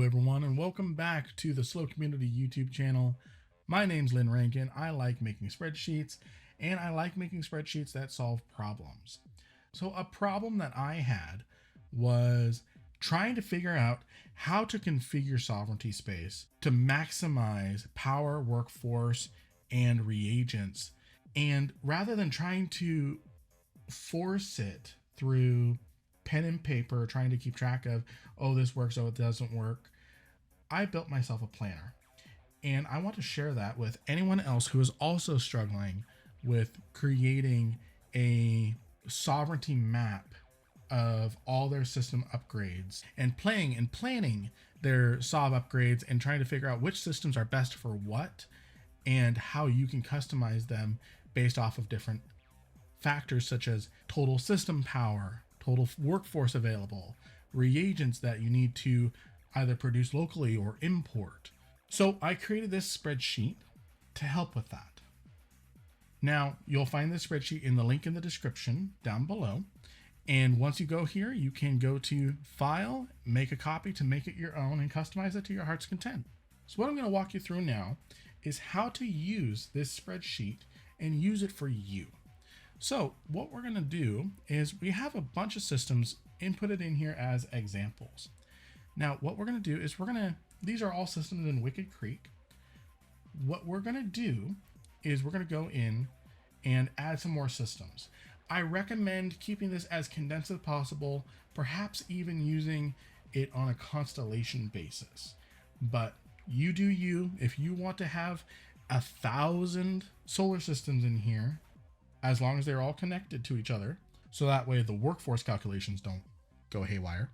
everyone, and welcome back to the Slow Community YouTube channel. My name's Lynne Rankin. I like making spreadsheets, and I like making spreadsheets that solve problems. So a problem that I had was trying to figure out how to configure sovereignty space to maximize power, workforce, and reagents. And rather than trying to force it through pen and paper, trying to keep track of, oh, this works, oh, it doesn't work, I built myself a planner. And I want to share that with anyone else who is also struggling with creating a sovereignty map of all their system upgrades and planning their SOV upgrades and trying to figure out which systems are best for what and how you can customize them based off of different factors such as total system power, total workforce available, reagents that you need to either produce locally or import. So I created this spreadsheet to help with that. Now you'll find this spreadsheet in the link in the description down below. And once you go here, you can go to File, make a copy to make it your own and customize it to your heart's content. So what I'm going to walk you through now is how to use this spreadsheet and use it for you. So what we're going to do is we have a bunch of systems inputted in here as examples. Now what we're going to do is these are all systems in Wicked Creek. What we're going to do is we're going to go in and add some more systems. I recommend keeping this as condensed as possible, perhaps even using it on a constellation basis. But you do you. If you want to have 1,000 solar systems in here, as long as they're all connected to each other, so that way the workforce calculations don't go haywire,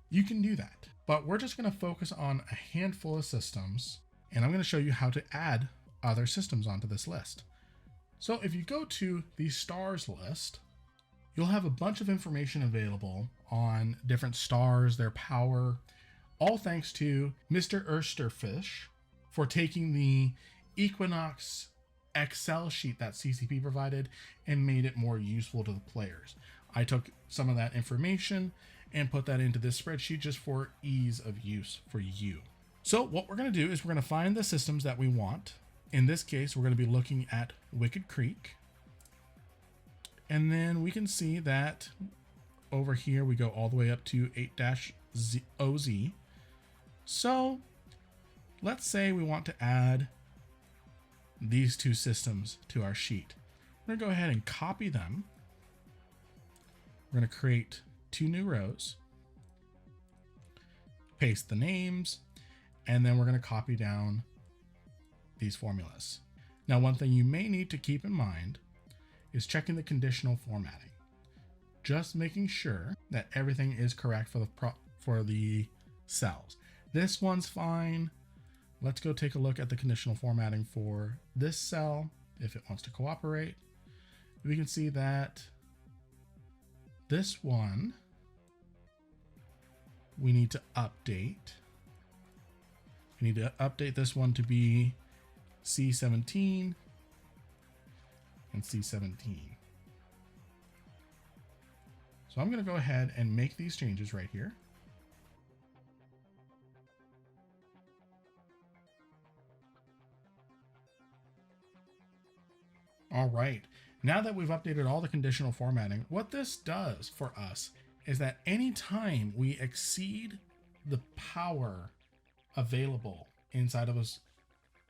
you can do that. But we're just going to focus on a handful of systems, and I'm going to show you how to add other systems onto this list. So if you go to the stars list, you'll have a bunch of information available on different stars, their power, all thanks to Mr. Ersterfish for taking the Equinox Excel sheet that CCP provided and made it more useful to the players. I took some of that information and put that into this spreadsheet just for ease of use for you. So what we're going to do is we're going to find the systems that we want. In this case, we're going to be looking at Wicked Creek. And then we can see that over here we go all the way up to 8-OZ. So let's say we want to add these two systems to our sheet. We're going to go ahead and copy them. We're going to create 2 new rows, paste the names, and then we're going to copy down these formulas. Now, one thing you may need to keep in mind is checking the conditional formatting. Just making sure that everything is correct for the cells. This one's fine. Let's go take a look at the conditional formatting for this cell. If it wants to cooperate, we can see that this one we need to update. We need to update this one to be C17 and C17. So I'm going to go ahead and make these changes right here. All right, now that we've updated all the conditional formatting, what this does for us is that anytime we exceed the power available inside of a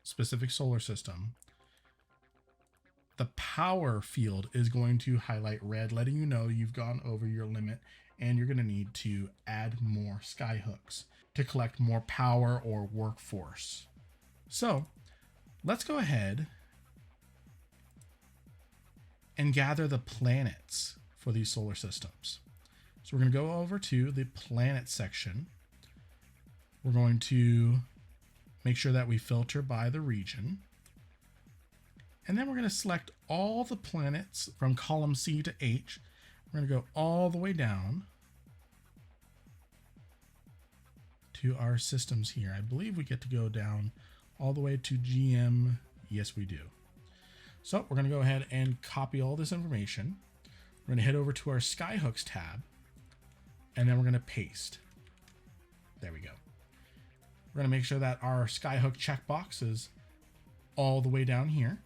specific solar system, the power field is going to highlight red, letting you know you've gone over your limit and you're going to need to add more Skyhooks to collect more power or workforce. So let's go ahead and gather the planets for these solar systems. So we're going to go over to the planet section. We're going to make sure that we filter by the region. And then we're going to select all the planets from column C to H. We're going to go all the way down to our systems here. I believe we get to go down all the way to GM. Yes, we do. So we're going to go ahead and copy all this information. We're going to head over to our Skyhooks tab, and then we're going to paste. There we go. We're going to make sure that our Skyhook checkbox is all the way down here.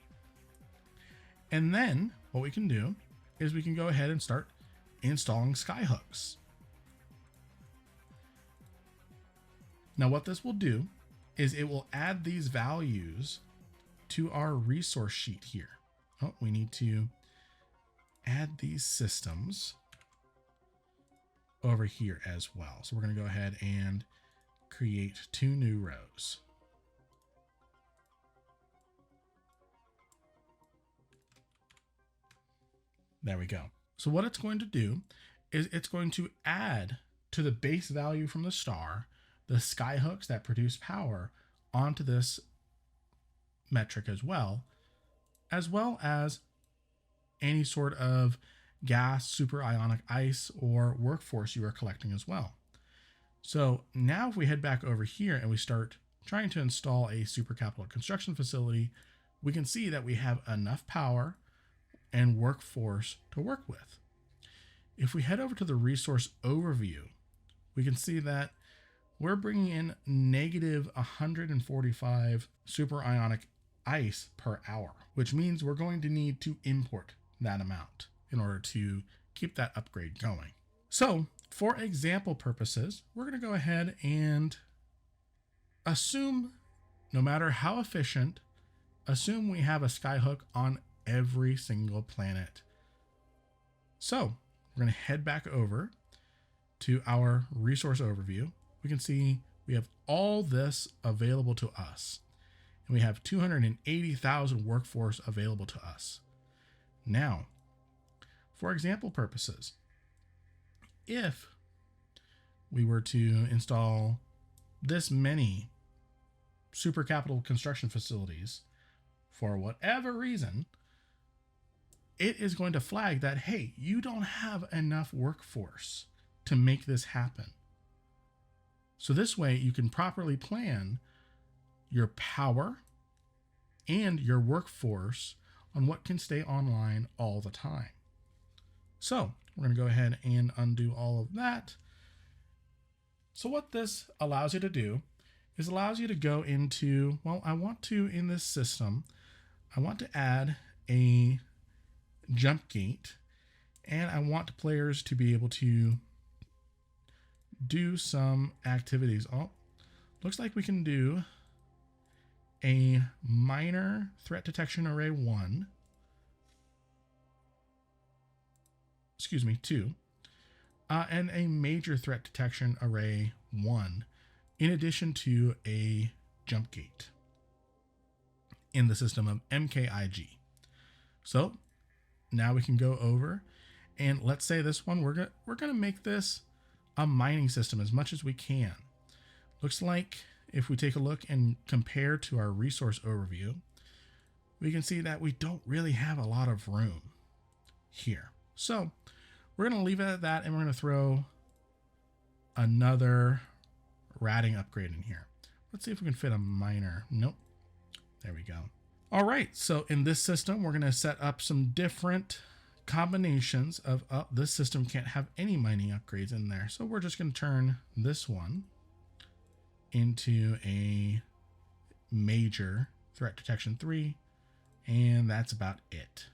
And then what we can do is we can go ahead and start installing Skyhooks. Now what this will do is it will add these values to our resource sheet here. Oh, we need to add these systems over here as well. So we're going to go ahead and create 2 new rows. There we go. So what it's going to do is it's going to add to the base value from the star the Skyhooks that produce power onto this metric as well as any sort of gas, super ionic ice, or workforce you are collecting as well. So now if we head back over here and we start trying to install a super capital construction facility, we can see that we have enough power and workforce to work with. If we head over to the resource overview, we can see that we're bringing in negative 145 super ionic ice per hour, which means we're going to need to import that amount in order to keep that upgrade going. So for example purposes, we're going to go ahead and assume, no matter how efficient, assume we have a Skyhook on every single planet. So we're going to head back over to our resource overview. We can see we have all this available to us, and we have 280,000 workforce available to us. Now, for example purposes, if we were to install this many super capital construction facilities, for whatever reason, it is going to flag that, hey, you don't have enough workforce to make this happen. So this way you can properly plan your power and your workforce on what can stay online all the time. So we're going to go ahead and undo all of that. So what this allows you to do is allows you to go into, well, I want to, in this system, I want to add a jump gate, and I want players to be able to do some activities. Oh, looks like we can do a minor threat detection array 1. Excuse me, 2. And a major threat detection array 1, in addition to a jump gate in the system of MKIG. So now we can go over and let's say this one, we're gonna make this a mining system as much as we can. Looks like if we take a look and compare to our resource overview, we can see that we don't really have a lot of room here. So we're going to leave it at that, and we're going to throw another ratting upgrade in here. Let's see if we can fit a miner. Nope. There we go. All right. So in this system, we're going to set up some different combinations of, this system can't have any mining upgrades in there. So we're just going to turn this one into a major threat detection 3, and that's about it.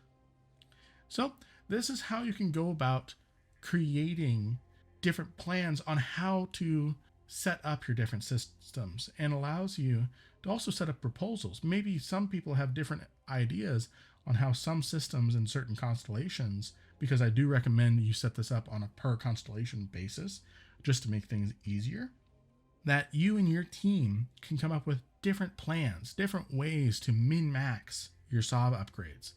So this is how you can go about creating different plans on how to set up your different systems, and allows you to also set up proposals. Maybe some people have different ideas on how some systems in certain constellations, because I do recommend you set this up on a per constellation basis just to make things easier, that you and your team can come up with different plans, different ways to min-max your SOV upgrades.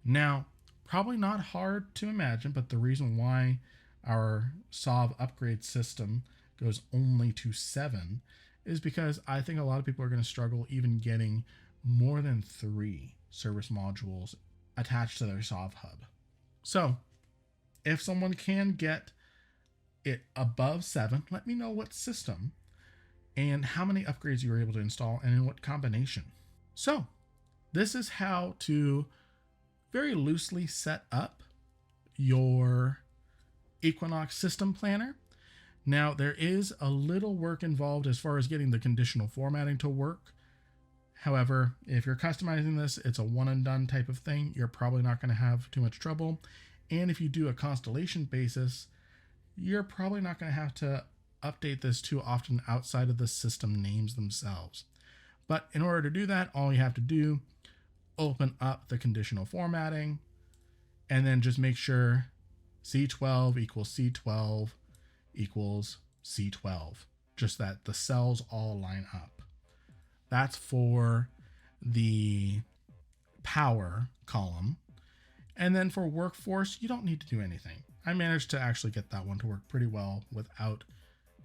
Now, probably not hard to imagine, but the reason why our SOV upgrade system goes only to 7 is because I think a lot of people are going to struggle even getting more than 3 service modules attached to their SOV hub. So if someone can get it above 7, let me know what system and how many upgrades you were able to install and in what combination. So this is how to very loosely set up your Equinox system planner. Now, there is a little work involved as far as getting the conditional formatting to work. However, if you're customizing this, it's a one and done type of thing. You're probably not going to have too much trouble. And if you do a constellation basis, you're probably not going to have to update this too often outside of the system names themselves. But in order to do that, all you have to do, open up the conditional formatting, and then just make sure C12 equals C12 equals C12, just that the cells all line up. That's for the power column. And then for workforce, you don't need to do anything. I managed to actually get that one to work pretty well without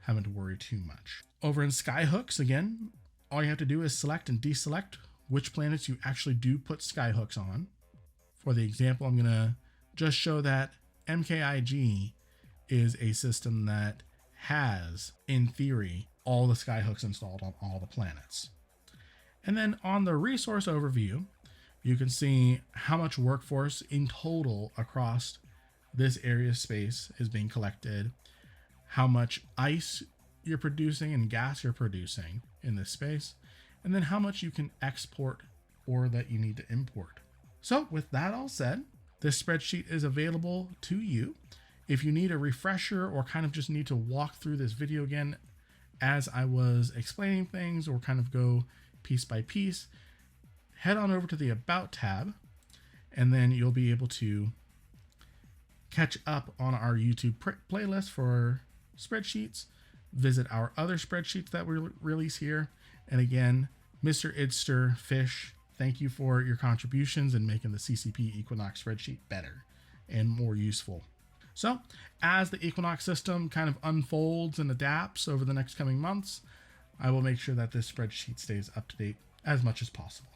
having to worry too much. Over in Skyhooks, again, all you have to do is select and deselect which planets you actually do put Skyhooks on. For the example, I'm going to just show that MKIG is a system that has, in theory, all the Skyhooks installed on all the planets. And then on the resource overview, you can see how much workforce in total across this area of space is being collected, how much ice you're producing and gas you're producing in this space, and then how much you can export or that you need to import. So with that all said, this spreadsheet is available to you. If you need a refresher or kind of just need to walk through this video again as I was explaining things or kind of go piece by piece, head on over to the About tab, and then you'll be able to catch up on our YouTube playlist for spreadsheets, visit our other spreadsheets that we release here. And again, Mr. Idster Fish, thank you for your contributions in making the CCP Equinox spreadsheet better and more useful. So as the Equinox system kind of unfolds and adapts over the next coming months, I will make sure that this spreadsheet stays up to date as much as possible.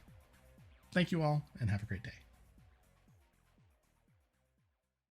Thank you all and have a great day.